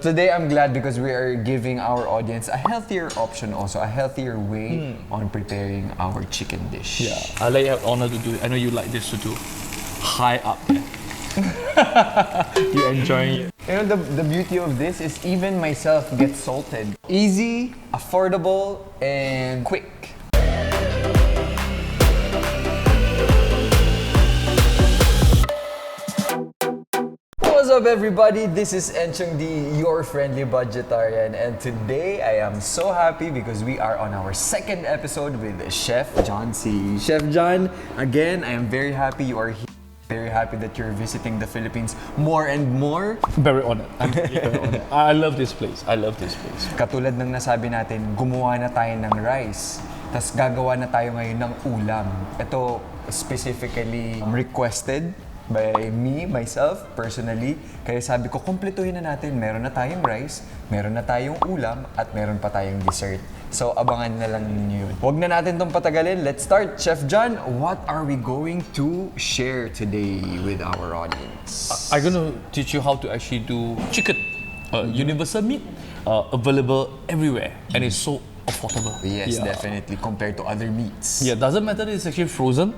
Today I'm glad because we are giving our audience a healthier option also, a healthier way on preparing our chicken dish. Yeah, I let you have honor to do it. I know you like this to do. High up there. You're enjoying it. You know, the beauty of this is even myself gets salted. Easy, affordable, and quick. What's up everybody? This is Enchong Dee, your friendly budgetarian, and today I am so happy because we are on our second episode with Chef John C. Chef John, again, I am very happy you are here. Very happy that you're visiting the Philippines more and more. Very honored. I'm really very honored. I love this place. I love this place. Katulad ng nasabi natin, gumawa na tayo ng rice. Tapos gagawa na tayo ngayon ng ulam. Ito specifically requested by me, myself, personally. Kaya sabi ko, kumpletuhin na natin. Meron na tayong rice, meron na tayong ulam, at meron pa tayong dessert. So, abangan na lang ninyo yun. Huwag na natin itong patagalin. Let's start. Chef John, what are we going to share today with our audience? I'm going to teach you how to actually do chicken. Universal meat, available everywhere. And it's so affordable. Yes, definitely, compared to other meats. Yeah, doesn't matter if it's actually frozen,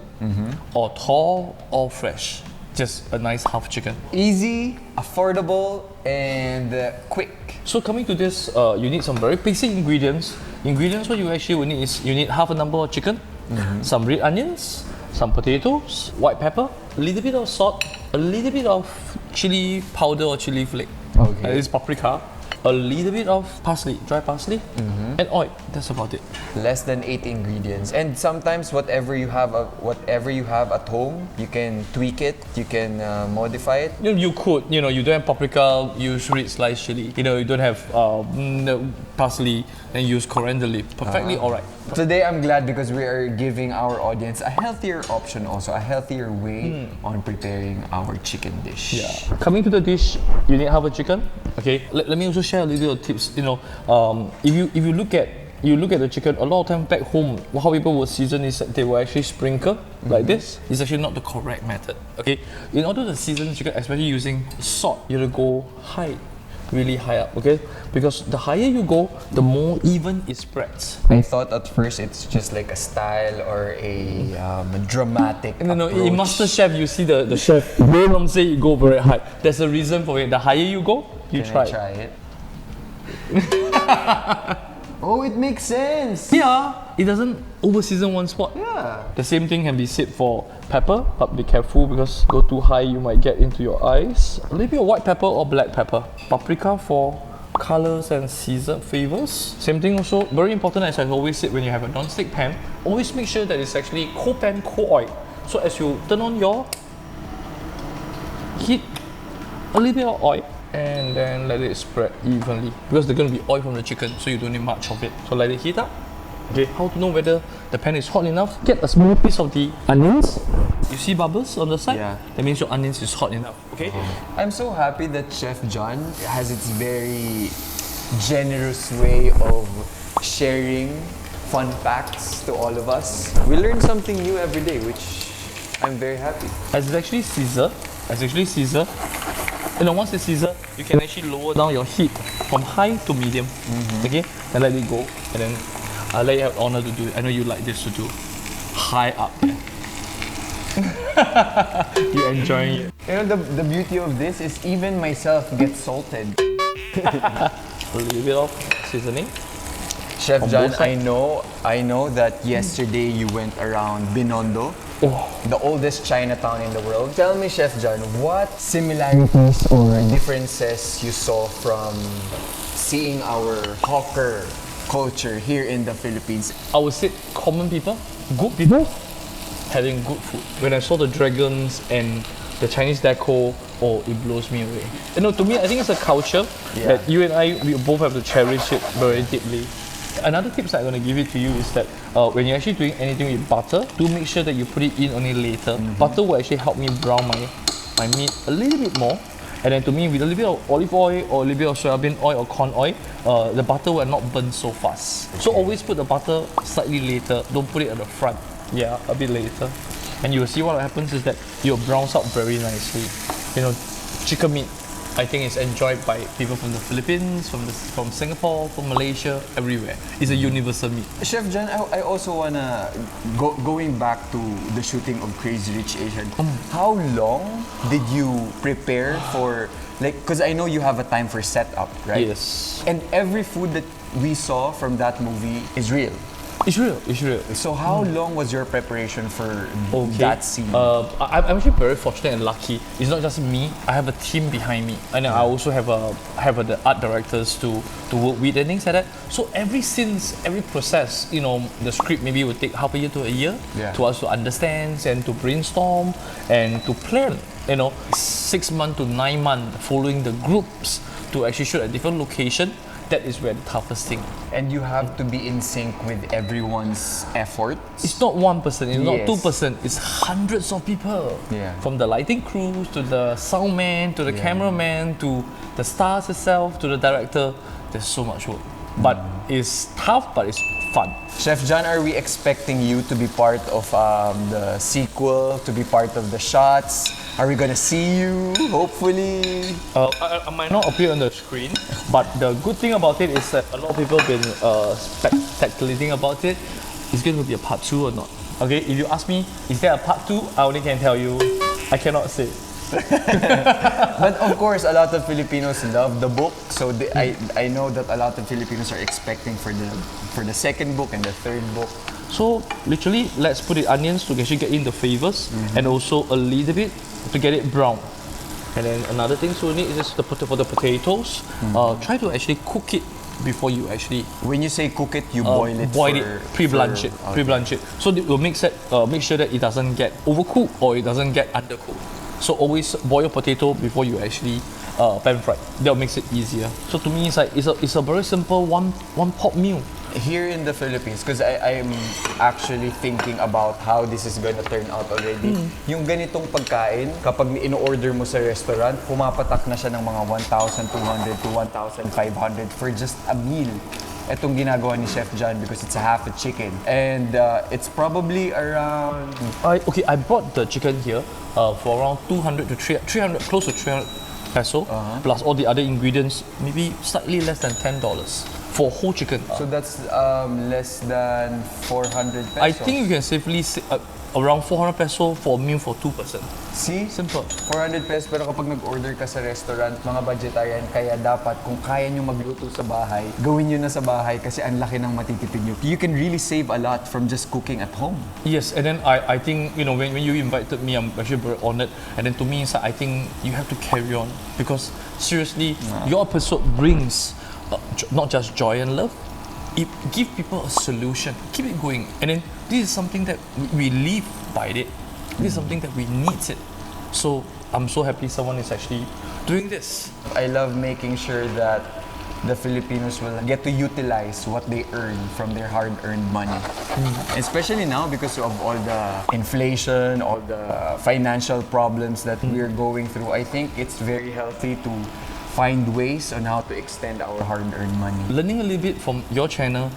or thaw, or fresh. Just a nice half chicken. Easy, affordable, and quick. So coming to this, you need some very basic ingredients. Ingredients what you actually will need is you need half a number of chicken, some red onions, some potatoes, white pepper, a little bit of salt, a little bit of chili powder or chili flake. Okay. This is paprika, a little bit of parsley, dry parsley, and oil. That's about it. Less than 8 ingredients, and sometimes whatever you have at home, you can tweak it, you can modify it. You could, you don't have paprika, use red sliced chili. You don't have parsley, and use coriander leaf. Perfectly alright. Today I'm glad because we are giving our audience a healthier option also, a healthier way on preparing our chicken dish. Yeah. Coming to the dish, you need half a chicken. Okay. Let me also share a little bit of tips. If you look at the chicken, a lot of time back home, how people will season is that they will actually sprinkle like this. It's actually not the correct method. Okay. In order to season chicken, especially using salt, you have to go high. Really high up, okay? Because the higher you go, the more even it spreads. I thought at first it's just like a style or a dramatic No, approach. in MasterChef, you see the chef, they don't say you go very high. There's a reason for it. The higher you go, you Can try. I try it? Oh, it makes sense! Yeah, it doesn't over-season one spot. Yeah. The same thing can be said for pepper, but be careful because go too high, you might get into your eyes. A little bit of white pepper or black pepper. Paprika for colors and season flavors. Same thing also, very important as I always said when you have a non-stick pan, always make sure that it's actually cold pan, cold oil. So as you turn on your heat, a little bit of oil, and then let it spread evenly because there's going to be oil from the chicken, so you don't need much of it. So let it heat up. Okay, how to know whether the pan is hot enough? Get a small piece of the onions. You see bubbles on the side? Yeah. That means your onions is hot enough. Okay. I'm so happy that Chef John has its very generous way of sharing fun facts to all of us. We learn something new every day, which I'm very happy. As it's actually Caesar, once it's Caesar, you can actually lower down your heat from high to medium. Okay, and let it go, and then I'll let you have honor to do it. I know you like this to do. High up there. You're enjoying it. You know, the beauty of this is even myself gets salted. A little bit of seasoning. Chef On John, both sides. I know that yesterday you went around Binondo, the oldest Chinatown in the world. Tell me, Chef John, what similarities or differences you saw from seeing our hawker culture here in the Philippines? I would say common people, good people, having good food. When I saw the dragons and the Chinese decor, it blows me away. To me, I think it's a culture that you and we both have to cherish it very deeply. Another tip that I'm going to give it to you is that when you're actually doing anything with butter, do make sure that you put it in only later. Butter will actually help me brown my meat a little bit more. And then to me, with a little bit of olive oil or a little bit of soybean oil or corn oil, the butter will not burn so fast. So always put the butter slightly later. Don't put it at the front. Yeah, a bit later. And you will see what happens is that it browns out very nicely. Chicken meat, I think it's enjoyed by people from the Philippines, from Singapore, from Malaysia, everywhere. It's a universal meat. Chef John, I also wanna going back to the shooting of Crazy Rich Asian. How long did you prepare for, like, because I know you have a time for setup, right? Yes. And every food that we saw from that movie is real. It's real. It's real. So how long was your preparation for that scene? I'm actually very fortunate and lucky. It's not just me. I have a team behind me, and I also have the art directors to work with and things like that. So every scenes, every process, the script maybe will take half a year to a year to us to understand and to brainstorm and to plan. 6 months to 9 months following the groups to actually shoot at different location. That is where the toughest thing. And you have to be in sync with everyone's effort. It's not one person, it's not Yes. 2%, it's hundreds of people. Yeah. From the lighting crews to the sound man to the cameraman to the stars itself to the director. There's so much work. But it's tough, but it's fun. Chef John, are we expecting you to be part of the sequel, to be part of the shots? Are we gonna see you, hopefully? I might not appear on the screen, but the good thing about it is that a lot of people have been speculating about it. Is going to be a part 2 or not? Okay, if you ask me, is there a part 2? I only can tell you, I cannot say. But of course, a lot of Filipinos love the book, so I know that a lot of Filipinos are expecting for the second book and the third book. So literally, let's put it onions to actually get in the flavors and also a little bit to get it brown. And then another thing so we need is just for the potatoes. Try to actually cook it before you actually. When you say cook it, you boil it. Pre-blanch it, okay. pre-blanch it. So it will make sure that it doesn't get overcooked or it doesn't get undercooked. So always boil potato before you actually pan fry. That makes it easier. So to me, it's a very simple one pot meal. Here in the Philippines, because I'm actually thinking about how this is gonna turn out already. Yung ganitong pagkain, kapag in-order mo sa restaurant, pumapatak na siya ng mga 1,200 to 1,500 for just a meal. Itong ginagawa ni Chef John because it's a half a chicken. And it's probably around... I bought the chicken here for around 200 to 300, close to 300 peso, plus all the other ingredients, maybe slightly less than $10 for whole chicken. So that's less than 400 pesos. I think you can safely say around 400 peso for a meal for 2 person. See? Simple. 400 pesos, pero kapag nag-order ka sa restaurant, mga budgetarian, kaya dapat kung kaya nyo magluto sa bahay, gawin nyo na sa bahay kasi ang laki ng matitipid nyo. You can really save a lot from just cooking at home. Yes, and then I think, when you invited me, I'm actually very honored. And then to me, I think you have to carry on because seriously, your episode brings not just joy and love, it give people a solution. Keep it going. And then this is something that we live by it. This is something that we need it. So I'm so happy someone is actually doing this. I love making sure that the Filipinos will get to utilize what they earn from their hard-earned money. Especially now because of all the inflation, all the financial problems that we're going through. I think it's very healthy to find ways on how to extend our hard-earned money. Learning a little bit from your channel,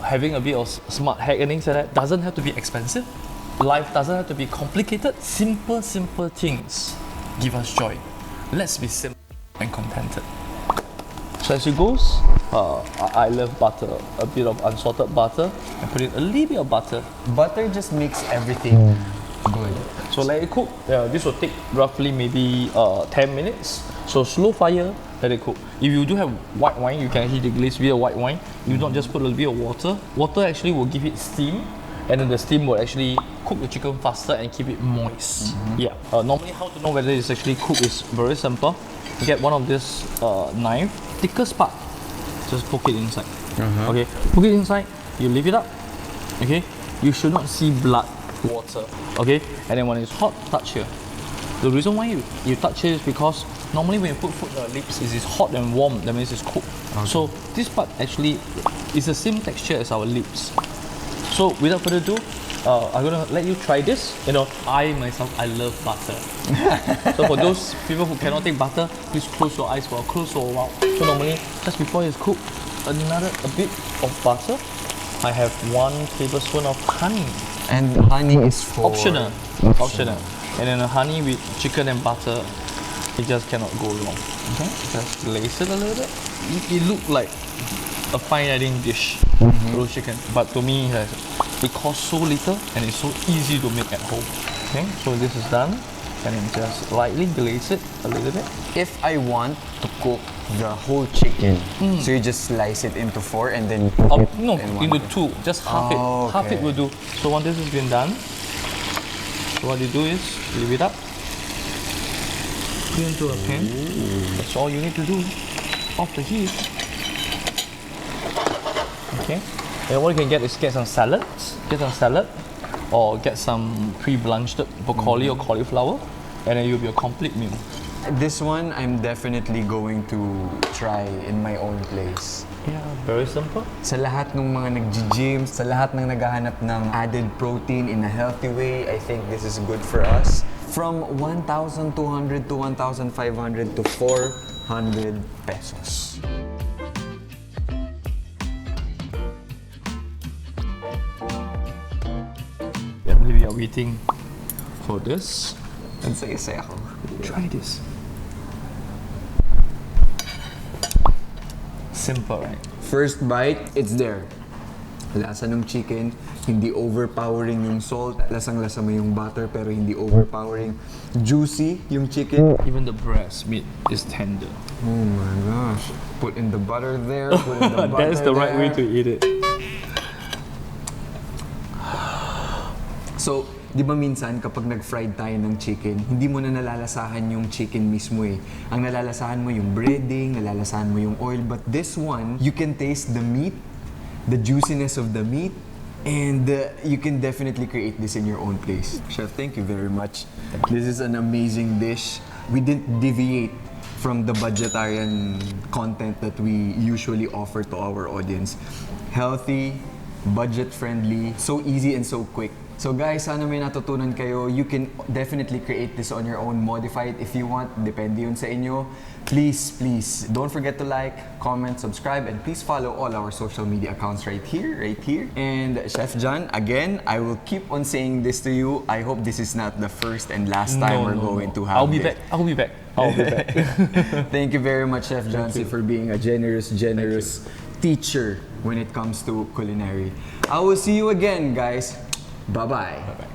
having a bit of smart hack and things like that doesn't have to be expensive. Life doesn't have to be complicated. Simple things give us joy. Let's be simple and contented. So as it goes, I love butter. A bit of unsalted butter. I put in a little bit of butter. Butter just makes everything good. So let it cook. This will take roughly maybe 10 minutes. So slow fire, let it cook. If you do have white wine, you can actually deglaze with a white wine. You don't just put a little bit of water. Water actually will give it steam, and then the steam will actually cook the chicken faster and keep it moist. Normally how to know whether it's actually cooked is very simple. You get one of this knife, thickest part, just poke it inside. Okay, poke it inside, you leave it up. Okay, you should not see blood, water. Okay, and then when it's hot, touch here. The reason why you touch it is because normally when you put food on the lips, it is hot and warm, that means it's cooked. So this part actually is the same texture as our lips. So without further ado, I'm gonna let you try this. I myself, I love butter. So for those people who cannot take butter, please close your eyes for a while. So normally, just before it's cooked, a bit of butter. I have 1 tablespoon of honey. And honey is for... Optional. And then honey with chicken and butter. It just cannot go wrong. Okay, just glaze it a little bit. It looked like a fine dining dish, roast chicken. But to me, it costs so little and it's so easy to make at home. Okay, so this is done. And then just lightly glaze it a little bit. If I want to cook the whole chicken, so you just slice it into 4 and then cook it No, in one into go? 2. Just half it. Oh, Half it okay. will do. So once this has been done, so what you do is leave it up. Put it into a pan. That's all you need to do. Off the heat. Okay. And what you can get is get some salads. Get some salad, or get some pre-blanched broccoli or cauliflower, and then you'll be a complete meal. This one, I'm definitely going to try in my own place. Yeah, very simple. Sa lahat ng mga nag-gym, sa lahat ng naghahanap ng added protein in a healthy way, I think this is good for us. From 1,200 to 1,500 to 400 pesos. Yeah, we are waiting for this. Ang saya-saya ako. Try this. Simple, right? First bite, it's there. Lasa ng chicken, hindi overpowering yung salt. Lasang-lasa mo yung butter pero hindi overpowering. Juicy yung chicken. Even the breast meat is tender. Oh my gosh. Put in the butter there, put in the butter That's the right way there. to eat it. So, di ba minsan kapag nag-fried tayo ng chicken, hindi mo na nalalasahan yung chicken mismo eh. Ang nalalasahan mo yung breading, nalalasahan mo yung oil. But this one, you can taste the meat, the juiciness of the meat, and you can definitely create this in your own place. Chef, thank you very much. This is an amazing dish. We didn't deviate from the budgetarian content that we usually offer to our audience. Healthy, budget-friendly, so easy and so quick. So guys, sana may natutunan kayo. You can definitely create this on your own, modify it if you want. Depende yun sa inyo. Please, don't forget to like, comment, subscribe, and please follow all our social media accounts right here. And Chef John, again, I will keep on saying this to you. I hope this is not the first and last time we're going to have I'll be this. back. I'll be back. Thank you very much, Chef John, for being a generous teacher when it comes to culinary. I will see you again, guys. Bye-bye.